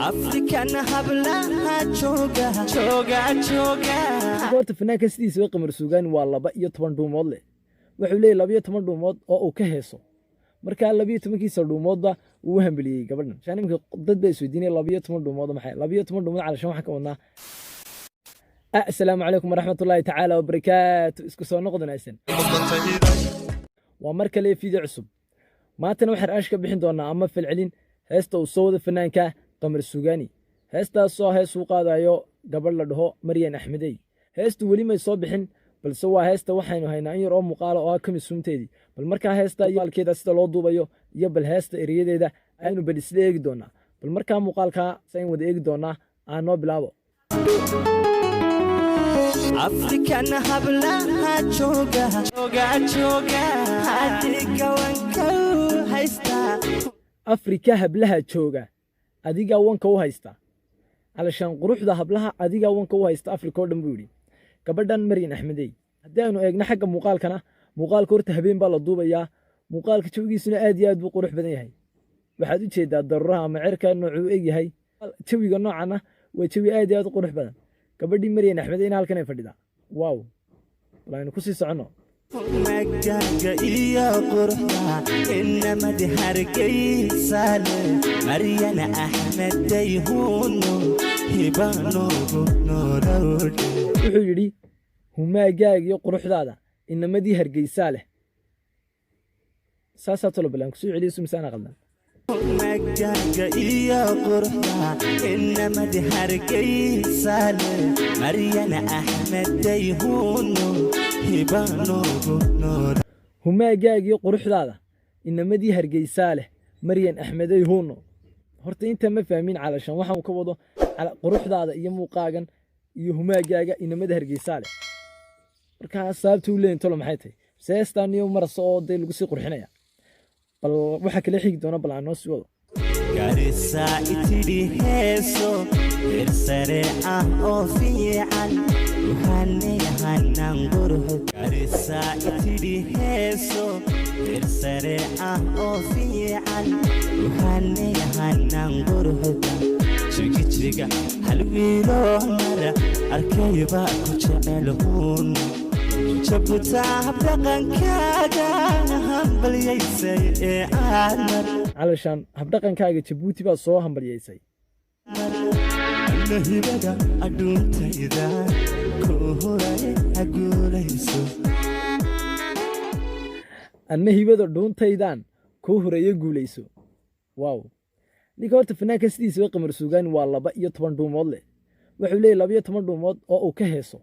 أفريكان هبلها جوجا horta fanaanka sidiisa way qamar suugaan waa 12 dhuumood leh wuxuu leeyahay 12 dhuumood oo uu ka heeso marka 12kiisa dhuumoodba uu hambaliyay gabadhan shan imka dad bay isweydiinay 12 dhuumood maxay 12 dhuumood calashan waxa ka wadnaa assalaamu calaykum waraxmatullaahi tacaala wabarakaatu isku soo noqonaysan waa mar kale fiidyo cusub maantana waxaan aash ka bixin doonaa ama falcelin heesta uu soo wada fanaanka qamar suugaani heestaas oo hees uu qaadayo gabadh la dhaho Maryan Axmedey heestu weli ma soo bixin balse waa heesta waxaynu haynaa in yar oo muuqaal oo ka misuumteedii bal markaa heesta iyo halkeeda sida loo duubayo iyo bal heesta eriyadeeda aynu badisla eegi doonaa bal markaa muuqaalka sayn wada eegi doonaa aan noo bilaabo أفريكان هبلها جوجا هاديكا وانكو هايستا afrika hablaha jooga adiga wanka u haysta alashan quruxda hablaha adiga wanka u haysta afrika oo dhan buu yiri gabadhan Maryan Axmedey hadii aanu eegna xagga muuqaalkana muuqaalka horta habeen baa la duubayaa muuqaalka jawigiisuna aad iyo aad buu qurux badan yahay waxaad u jeedaa daruraha ama cirka noocu eeg yahay jawiga noocana waa jawi aad iyo aad qurux badan gabadhii Maryan Axmedey in halkan ay fadhidaa waaw walaayna ku sii socono مجاجا إيا قرحها إنما دي هرقي سالة مريان أحمد ديهونو هبانو نورود wuxuu yiri humaaggaaga iyo quruxdaada inamadii hargeysa leh saasa tolo balan ku soo celiyo miisaan qaldan مجاجا إيا قرحها إنما دي هرقي سالة مريان أحمد ديهونو humaaggaaga iyo quruxdaada inamadii hargeysa leh Maryan Axmedey huuno horta inta ma fahmin calashan waxaan ka wado quruxdaada iyo muuqaagan iyo humaaggaaga inamada hargeysa leh marka sababtu leen tolo maxay tahay seestaan iyo marso oo day lagu sii qurxinaya bal waxa kale xig doona bal aan noo sii wado garisa itidi heeso irsare oo fiican ruhani hanan gurhu garisa itidi heeso irsare oo fiican ruhani hanan gurhu jigijiga halwiilo mara arkayba ku jecelhuun jabta habdaqankaaga hambalyaysay ee aanar calashan habdaqankaaga Jabuuti baa soo hambalyaysay nahibada aduuntayda ku horay aguulayso annahibada dhuuntaydan ku horay guulayso waaw ninka horta fanaanka sidiisa way qamar suugaan waa 12 dhuumood leh wuxuu leeyahay 12 dhuumood oo uu ka heeso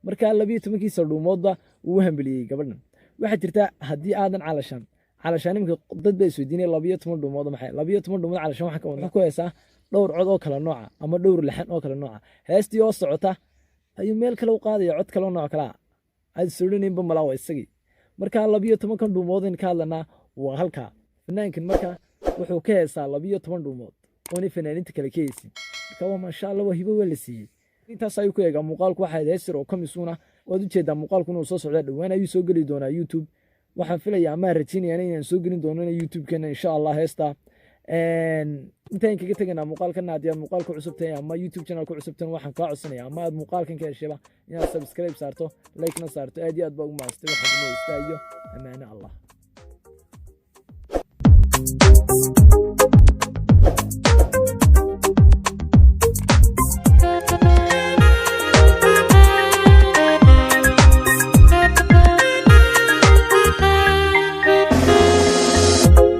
marka 12kiisa dhuumoodba uu hambaliyay gabadhan waxa jirta hadii aadan calashan imka dad bay isweydiinay 12 dhuumood maxay 12 dhuumood calashan waxa ka wadnaa ku heesaa dhowr cod oo kala nooca ama dhowr laxan oo kala nooca heestii oo socota ayuu meel kale u qaadaya cod kale nooc kala ay suudinayba malaawa isagii marka 12 kan dhuumood in ka hadlana waa halka fanaankan marka wuxuu ka heesaa 12 dhuumood oo ni fanaaninta kale ka heesay marka waa masha Allah waa hibo wala siiyay intaas ayuu ku eegaa muuqaalku waxa heesir oo kamisuuna oo u jeedaa muuqaalku inuu soo socdo dhawaan ayuu soo gali doonaa YouTube waxaan filayaa ama rajinayaan inaan soo gelin doono YouTube-keena insha Allah heesta intaan kaga taganaa muuqaalkan haddii aad muuqaalka cusub tahay ama YouTube channel ku cusub tahay waxaan kaa codsanayaa ama aad muuqaalkan ka heshayba inaad subscribe saarto like na saarto aad iyo aad baa ugu maastay waxaan u istaayo amaana Allah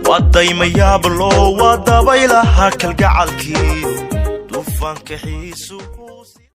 wadayma yaablo wadabaylaha kalgacalkii duufaanka xiisu